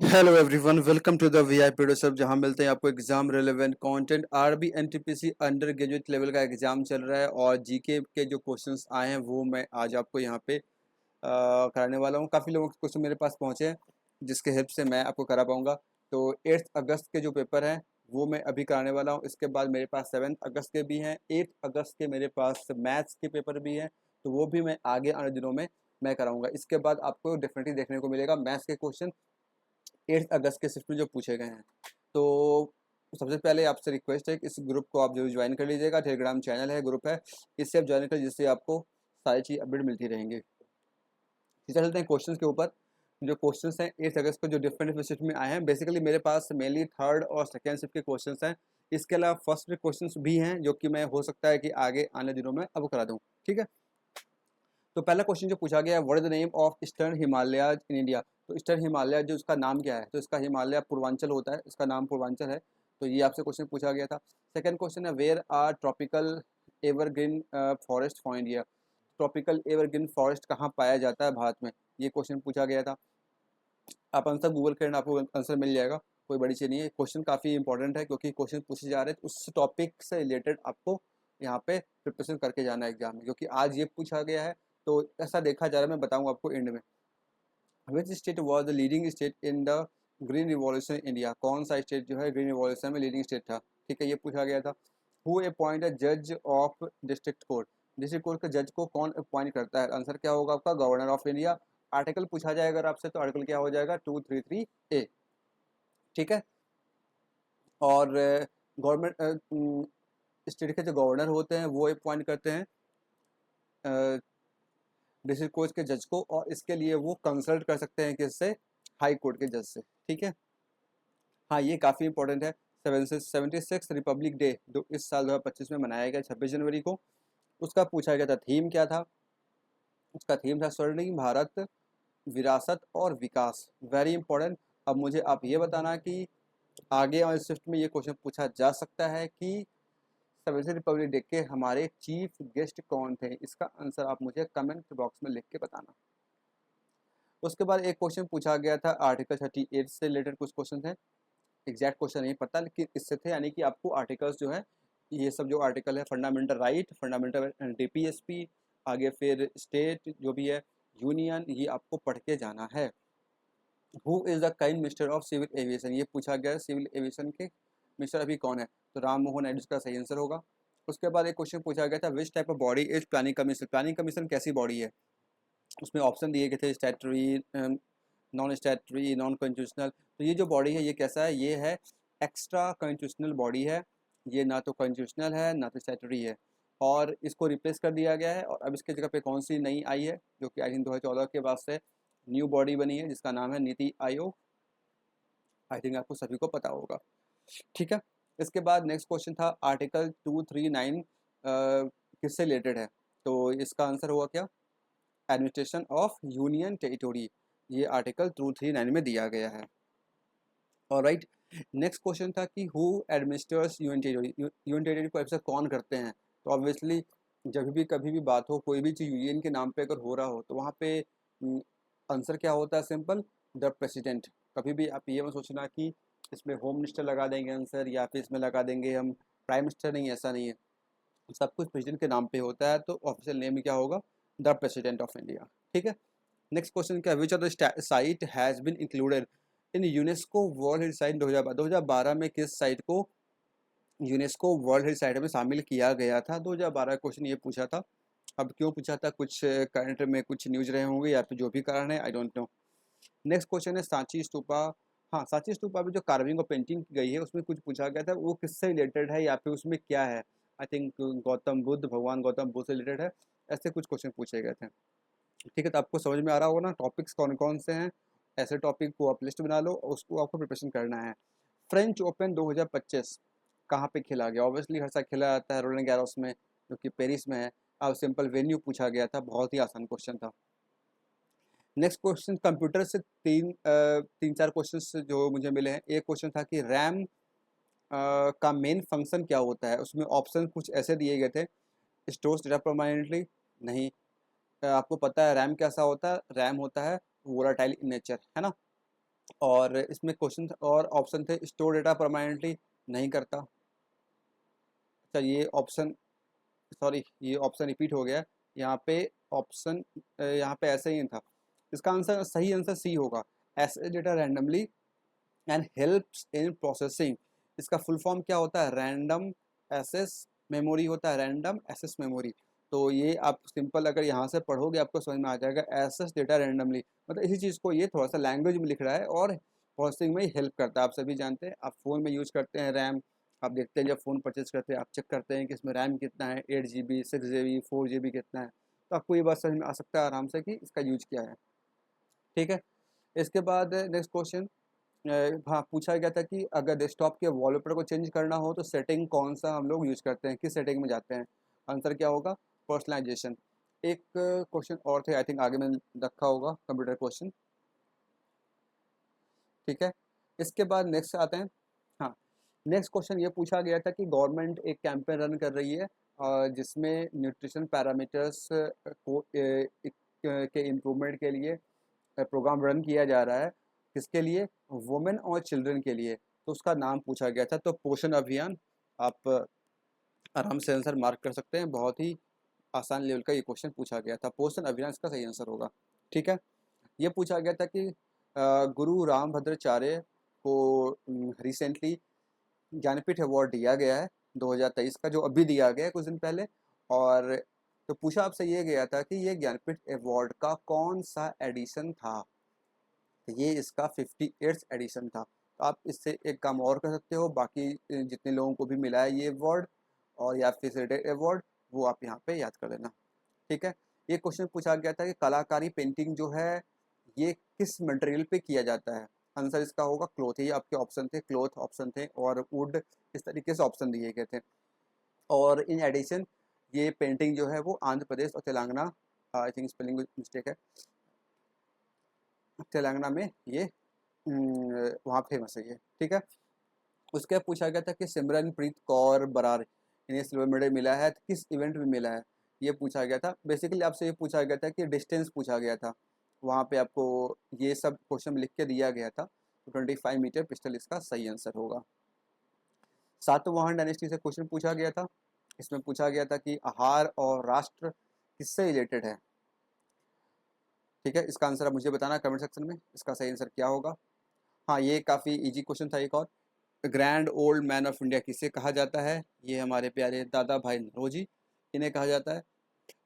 Hello everyone, welcome to the VIP सब, जहां मिलते हैं आपको exam relevant content. RB NTPC undergraduate level का एग्जाम चल रहा है और जीके के जो क्वेश्चंस आए हैं वो मैं आज आपको यहां पे कराने वाला हूं। काफ़ी लोगों के क्वेश्चन मेरे पास पहुंचे हैं जिसके हेल्प से मैं आपको करा पाऊंगा। तो 8 अगस्त के जो पेपर हैं वो मैं अभी कराने वाला हूँ। इसके बाद मेरे पास 7 अगस्त के भी हैं, 8 अगस्त के मेरे पास मैथ्स के पेपर भी हैं, तो वो भी मैं आगे आने दिनों में मैं कराऊंगा। इसके बाद आपको डेफिनेटली देखने को मिलेगा मैथ्स के क्वेश्चन 8 अगस्त के शिफ्ट में जो पूछे गए हैं। तो सबसे पहले आपसे रिक्वेस्ट है कि इस ग्रुप को आप जो ज्वाइन कर लीजिएगा। टेलीग्राम चैनल है, ग्रुप है, इससे आप ज्वाइन कर, जिससे आपको सारी चीज़ अपडेट मिलती रहेंगी। चलते हैं क्वेश्चन के ऊपर। जो क्वेश्चन हैं 8 अगस्त को जो डिफरेंट शिफ्ट में आए हैं, बेसिकली मेरे पास मेनली थर्ड और सेकेंड शिफ्ट के क्वेश्चन हैं। इसके अलावा फर्स्ट के क्वेश्चन भी हैं जो कि मैं हो सकता है कि आगे आने दिनों में अब करा दूँ। ठीक है, तो पहला क्वेश्चन जो पूछा गया है, what is the name of eastern Himalayas in India. तो ईस्टर्न हिमालय जो इसका नाम क्या है, तो इसका हिमालय पूर्वांचल होता है, इसका नाम पूर्वांचल है। तो ये आपसे क्वेश्चन पूछा गया था। सेकंड क्वेश्चन है, where are tropical evergreen forest for India. Tropical evergreen forest कहाँ पाया जाता है भारत में, ये क्वेश्चन पूछा गया था। आप आंसर गूगल करें, आपको आंसर मिल जाएगा, कोई बड़ी चीज़ नहीं है। क्वेश्चन काफ़ी इंपॉर्टेंट है क्योंकि क्वेश्चन पूछे जा रहे हैं, तो उस टॉपिक से रिलेटेड आपको यहाँ पे प्रिपरेशन करके जाना है एग्जाम में, क्योंकि आज ये पूछा गया है। तो ऐसा देखा जा रहा है, मैं बताऊंगा आपको एंड में। Which state was the leading state in the green revolution India. कौन सा स्टेट जो है ग्रीन रिवॉल्यूशन में लीडिंग स्टेट था। ठीक है, ये पूछा गया था। हु अपॉइंट अ जज of district court. District court के जज को कौन अपॉइंट करता है, आंसर क्या होगा आपका, गवर्नर ऑफ इंडिया। आर्टिकल पूछा जाए अगर आपसे, तो आर्टिकल क्या हो जाएगा, 233A। ठीक है, और गवर्नमेंट स्टेट के जो गवर्नर होते हैं वो अपॉइंट करते हैं डिस्ट्रिक्ट कोर्ट के जज को, और इसके लिए वो कंसल्ट कर सकते हैं किससे, हाई कोर्ट के जज से। ठीक है, हाँ ये काफ़ी इंपॉर्टेंट है। 76 रिपब्लिक डे जो इस साल 2025 में मनाया गया 26 जनवरी को, उसका पूछा गया था थीम क्या था। उसका थीम था स्वर्णिम भारत, विरासत और विकास। Very important. अब मुझे आप ये बताना कि आगे और शिफ्ट में ये क्वेश्चन पूछा जा सकता है कि 7 रिपब्लिक डे के हमारे चीफ गेस्ट कौन थे। इसका आंसर आप मुझे कमेंट बॉक्स में लिख के बताना। उसके बाद एक क्वेश्चन पूछा गया था आर्टिकल 38 से रिलेटेड, कुछ क्वेश्चन थे, एग्जैक्ट क्वेश्चन नहीं पता लेकिन इससे थे, यानी कि आपको आर्टिकल्स जो है, ये सब जो आर्टिकल है, फंडामेंटल राइट, फंडामेंटल डीपीएसपी, आगे फिर स्टेट जो भी है, यूनियन, ये आपको पढ़ के जाना है। Who is the kind minister of civil aviation, ये पूछा गया है सिविल एविएशन के मिनिस्टर अभी कौन है, तो राम मोहन नायडू इसका सही आंसर होगा। उसके बाद एक क्वेश्चन पूछा गया था, which type of body is planning commission. Planning commission कैसी बॉडी है, उसमें ऑप्शन दिए गए थे, statutory, non statutory, non constitutional. तो ये जो बॉडी है ये कैसा है, ये है एक्स्ट्रा कॉन्स्टिट्यूशनल बॉडी है। ये ना तो कॉन्स्टिट्यूशनल है ना तो स्टैट्यूटरी है, और इसको रिप्लेस कर दिया गया है। और अब इसके जगह पे कौन सी नई आई है, जो कि आई थिंक 2014 के बाद से न्यू बॉडी बनी है, जिसका नाम है नीति आयोग। आई थिंक आपको सभी को पता होगा। ठीक है, इसके बाद नेक्स्ट क्वेश्चन था आर्टिकल 239 किससे रिलेटेड है, तो इसका आंसर हुआ क्या, एडमिनिस्ट्रेशन ऑफ यूनियन टेरिटोरी। ये आर्टिकल 239 में दिया गया है। और राइट, नेक्स्ट क्वेश्चन था कि who administers union territory. Union territory को एडमिनिस्टर कौन करते हैं, तो ऑब्वियसली जब भी कभी भी बात हो, कोई भी चीज़ यूनियन के नाम पे अगर हो रहा हो, तो वहाँ पे आंसर क्या होता है, सिंपल, द प्रेसिडेंट। कभी भी आप ये मत सोचना कि इसमें होम मिनिस्टर लगा देंगे आंसर, या फिर इसमें लगा देंगे हम प्राइम मिनिस्टर, नहीं, ऐसा नहीं है। सब कुछ प्रेसिडेंट के नाम पे होता है, तो ऑफिशियल नेम क्या होगा, द प्रेसिडेंट ऑफ इंडिया। ठीक है, नेक्स्ट क्वेश्चन क्या, which of the site has been included in UNESCO world heritage site 2012 में किस साइट को यूनेस्को वर्ल्ड हेरिटेज साइट में शामिल किया गया था। 2012 क्वेश्चन ये पूछा था। अब क्यों पूछा था, कुछ करंट में कुछ न्यूज रहे होंगे या फिर जो भी कारण है, I don't know. Next question है सांची स्तूपा। हाँ, सांची स्तूपा में जो कार्विंग और पेंटिंग की गई है, उसमें कुछ पूछा गया था, वो किससे रिलेटेड है या फिर उसमें क्या है। आई थिंक गौतम बुद्ध, भगवान गौतम बुद्ध से रिलेटेड है। ऐसे कुछ क्वेश्चन पूछे गए थे। ठीक है, तो आपको समझ में आ रहा होगा ना टॉपिक्स कौन कौन से हैं। ऐसे टॉपिक को आप लिस्ट बना लो और उसको आपको प्रिपरेशन करना है। फ्रेंच ओपन 2025 कहाँ पे खेला गया, ऑब्वियसली हर साल खेला जाता है रोland गैरोस में, जो कि पेरिस में है। अब सिंपल वेन्यू पूछा गया था, बहुत ही आसान क्वेश्चन था। नेक्स्ट क्वेश्चन, कंप्यूटर से तीन चार क्वेश्चन जो मुझे मिले हैं। एक क्वेश्चन था कि रैम का मेन फंक्शन क्या होता है, उसमें ऑप्शन कुछ ऐसे दिए गए थे, स्टोर्स डेटा परमानेंटली, नहीं। आपको पता है रैम कैसा होता है, रैम होता है वोलाटाइल इन नेचर, है ना। और इसमें क्वेश्चन और ऑप्शन थे, स्टोर डेटा परमानेंटली नहीं करता। अच्छा ये ऑप्शन, सॉरी ये ऑप्शन रिपीट हो गया यहाँ पे। ऑप्शन यहाँ पे ऐसे ही था, इसका आंसर सही आंसर सी होगा, accesses data randomly and helps in processing. इसका फुल फॉर्म क्या होता है, रैंडम एसेस मेमोरी होता है, रैंडम एसेस मेमोरी। तो ये आप सिंपल अगर यहाँ से पढ़ोगे आपको समझ में आ जाएगा, एसेस डेटा रैंडमली मतलब इसी चीज़ को ये थोड़ा सा लैंग्वेज में लिख रहा है और प्रोसेसिंग में हेल्प करता है। आप सभी जानते हैं, आप फ़ोन में यूज़ करते हैं रैम, आप देखते हैं जब फ़ोन परचेज करते हैं आप चेक करते हैं कि इसमें रैम कितना है, 8 GB 6 GB 4 GB कितना है। तो आपको ये बात समझ में आ सकता है आराम से कि इसका यूज क्या है। ठीक है, इसके बाद नेक्स्ट क्वेश्चन, हाँ पूछा गया था कि अगर डेस्कटॉप के वॉलपेपर को चेंज करना हो तो सेटिंग कौन सा हम लोग यूज़ करते हैं, किस सेटिंग में जाते हैं। आंसर क्या होगा, पर्सनलाइजेशन। एक क्वेश्चन और थे, आई थिंक आगे मैंने रखा होगा, कंप्यूटर क्वेश्चन। ठीक है, इसके बाद नेक्स्ट आते हैं। हाँ, नेक्स्ट क्वेश्चन ये पूछा गया था कि गवर्नमेंट एक कैंपेन रन कर रही है जिसमें न्यूट्रिशन पैरामीटर्स को के इम्प्रूवमेंट के लिए प्रोग्राम रन किया जा रहा है। किसके लिए, वुमेन और चिल्ड्रन के लिए। तो उसका नाम पूछा गया था, तो पोषण अभियान। आप आराम से आंसर मार्क कर सकते हैं, बहुत ही आसान लेवल का ये क्वेश्चन पूछा गया था, पोषण अभियान इसका सही आंसर होगा। ठीक है, ये पूछा गया था कि गुरु रामभद्राचार्य को रिसेंटली ज्ञानपीठ अवार्ड दिया गया है 2023 का, जो अभी दिया गया है कुछ दिन पहले। और तो पूछा आपसे ये गया था कि ये ज्ञानपीठ अवार्ड का कौन सा एडिशन था। तो ये इसका 58th एडिशन था। तो आप इससे एक काम और कर सकते हो, बाकी जितने लोगों को भी मिला है ये अवार्ड और या फिर सिलेक्टेड अवार्ड, वो आप यहाँ पे याद कर लेना। ठीक है, ये क्वेश्चन पूछा गया था कि कलाकारी पेंटिंग जो है ये किस मटेरियल पे किया जाता है। आंसर इसका होगा क्लॉथ। ये आपके ऑप्शन थे, क्लॉथ ऑप्शन थे और वुड, इस तरीके से ऑप्शन दिए गए थे। और इन एडिशन ये पेंटिंग जो है वो आंध्र प्रदेश और Telangana, I think spelling mistake है, तेलंगाना में ये वहाँ फेमस है ये। ठीक है, उसके बाद पूछा गया था कि सिमरनप्रीत कौर बरार इन्हें सिल्वर मेडल मिला है तो किस इवेंट में मिला है, ये पूछा गया था। बेसिकली आपसे ये पूछा गया था कि डिस्टेंस पूछा गया था, वहाँ पे आपको ये सब क्वेश्चन लिख के दिया गया था। तो 25 मीटर पिस्टल इसका सही आंसर होगा। सातवाहन डायनेस्टी से क्वेश्चन पूछा गया था, इसमें पूछा गया था कि आहार और राष्ट्र किससे रिलेटेड है। ठीक है, इसका आंसर आप मुझे बताना कमेंट सेक्शन में, इसका सही आंसर क्या होगा। हाँ, ये काफ़ी इजी क्वेश्चन था। एक और, grand old man of India किसे कहा जाता है, ये हमारे प्यारे दादा भाई नौरोजी, इन्हें कहा जाता है।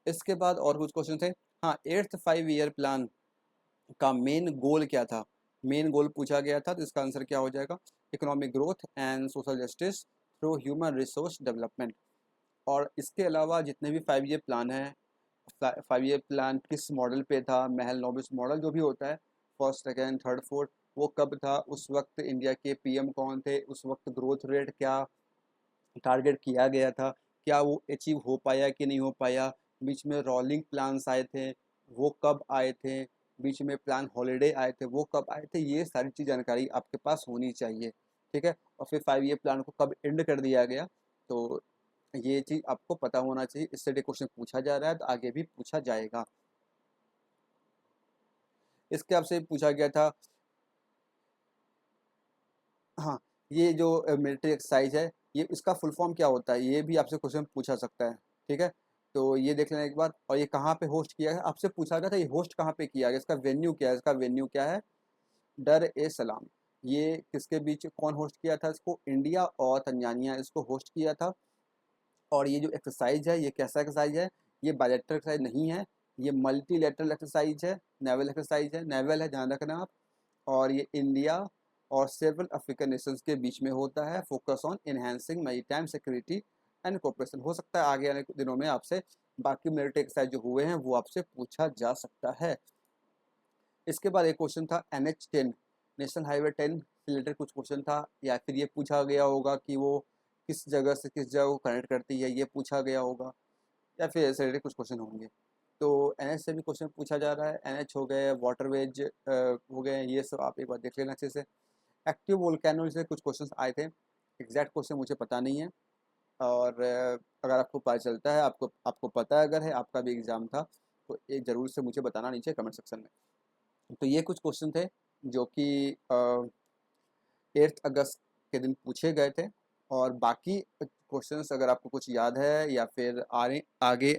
इसके बाद और कुछ क्वेश्चन थे। हाँ, 8th 5 ईयर प्लान का मेन गोल क्या था, मेन गोल पूछा गया था। तो इसका आंसर क्या हो जाएगा, economic growth and social justice through human resource development. और इसके अलावा जितने भी 5 ईयर प्लान हैं, 5 ईयर प्लान किस मॉडल पे था, महल नोबिस मॉडल जो भी होता है, फर्स्ट सेकेंड थर्ड फोर्थ, वो कब था, उस वक्त इंडिया के पीएम कौन थे, उस वक्त ग्रोथ रेट क्या टारगेट किया गया था, क्या वो अचीव हो पाया कि नहीं हो पाया, बीच में रोलिंग प्लान्स आए थे वो कब आए थे, बीच में प्लान हॉलीडे आए थे वो कब आए थे, ये सारी चीज़ जानकारी आपके पास होनी चाहिए। ठीक है, और फिर 5 ईयर प्लान को कब एंड कर दिया गया, तो ये चीज़ आपको पता होना चाहिए। इससे क्वेश्चन पूछा जा रहा है तो आगे भी पूछा जाएगा। इसके आपसे पूछा गया था, हाँ, ये जो मिलिट्री एक्सरसाइज है ये इसका फुल फॉर्म क्या होता है, ये भी आपसे क्वेश्चन पूछा सकता है। ठीक है, तो ये देख लेना एक बार। और ये कहाँ पे होस्ट किया है, आपसे पूछा गया था ये होस्ट कहाँ पे किया गया, इसका वेन्यू क्या है, इसका वेन्यू क्या है, डर ए सलाम। ये किसके बीच कौन होस्ट किया था इसको, इंडिया और तंजानिया इसको होस्ट किया था। और ये जो एक्सरसाइज है ये कैसा एक्सरसाइज है, ये बायलैटरल एक्सरसाइज नहीं है, ये मल्टीलेटरल एक्सरसाइज है, नेवल एक्सरसाइज है, नेवल है ध्यान रखना आप। और ये इंडिया और सेवरल अफ्रीकन नेशंस के बीच में होता है, focus on enhancing maritime security and cooperation. हो सकता है आगे आने के दिनों में आपसे बाकी मिलिट्री एक्सरसाइज जो हुए हैं वो आपसे पूछा जा सकता है। इसके बाद एक क्वेश्चन था NH10 नेशनल हाईवे 10 से रिलेटेड कुछ क्वेश्चन था, या फिर ये पूछा गया होगा कि वो किस जगह से किस जगह को कनेक्ट करती है, ये पूछा गया होगा, या फिर ऐसे रिलेटेड कुछ क्वेश्चन होंगे। तो NH से भी क्वेश्चन पूछा जा रहा है, NH हो गए, वाटरवेज हो गए, ये सब आप एक बार देख लेना अच्छे से। एक्टिव वोल्केनो से कुछ क्वेश्चन आए थे, एग्जैक्ट क्वेश्चन मुझे पता नहीं है। और अगर आपको पता चलता है, आपको आपको पता है अगर है आपका भी एग्ज़ाम था, तो ये ज़रूर से मुझे बताना नीचे कमेंट सेक्शन में। तो ये कुछ क्वेश्चन थे जो कि 8 अगस्त के दिन पूछे गए थे। और बाकी क्वेश्चंस अगर आपको कुछ याद है या फिर आगे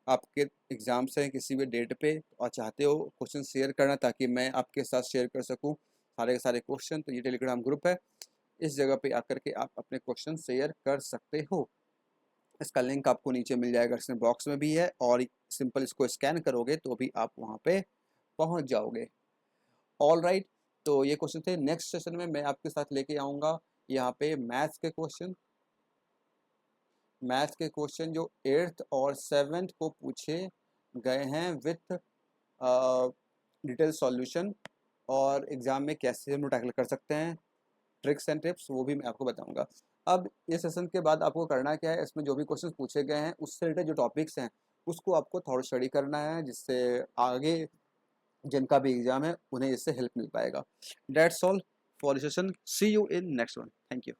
आपके एग्ज़ाम्स हैं किसी भी डेट पे और चाहते हो क्वेश्चन शेयर करना ताकि मैं आपके साथ शेयर कर सकूं सारे के सारे क्वेश्चन, तो ये टेलीग्राम ग्रुप है, इस जगह पे आकर के आप अपने क्वेश्चन शेयर कर सकते हो। इसका लिंक आपको नीचे मिल जाएगा, डिस्क्रिप्शन बॉक्स में भी है, और सिंपल इसको स्कैन करोगे तो भी आप वहाँ पे पहुँच जाओगे। ऑल राइट, तो ये क्वेश्चन थे। नेक्स्ट सेशन में मैं आपके साथ लेके आऊँगा यहाँ पे मैथ्स के क्वेश्चन जो 8th और 7th को पूछे गए हैं विथ डिटेल सॉल्यूशन, और एग्ज़ाम में कैसे हम टैकल कर सकते हैं, ट्रिक्स एंड टिप्स, वो भी मैं आपको बताऊंगा। अब इस सेशन के बाद आपको करना क्या है, इसमें जो भी क्वेश्चंस पूछे गए हैं उससे रिलेटेड जो टॉपिक्स हैं उसको आपको थोड़ा स्टडी करना है, जिससे आगे जिनका भी एग्जाम है उन्हें इससे हेल्प मिल पाएगा। That's all for session, see you in next one, thank you.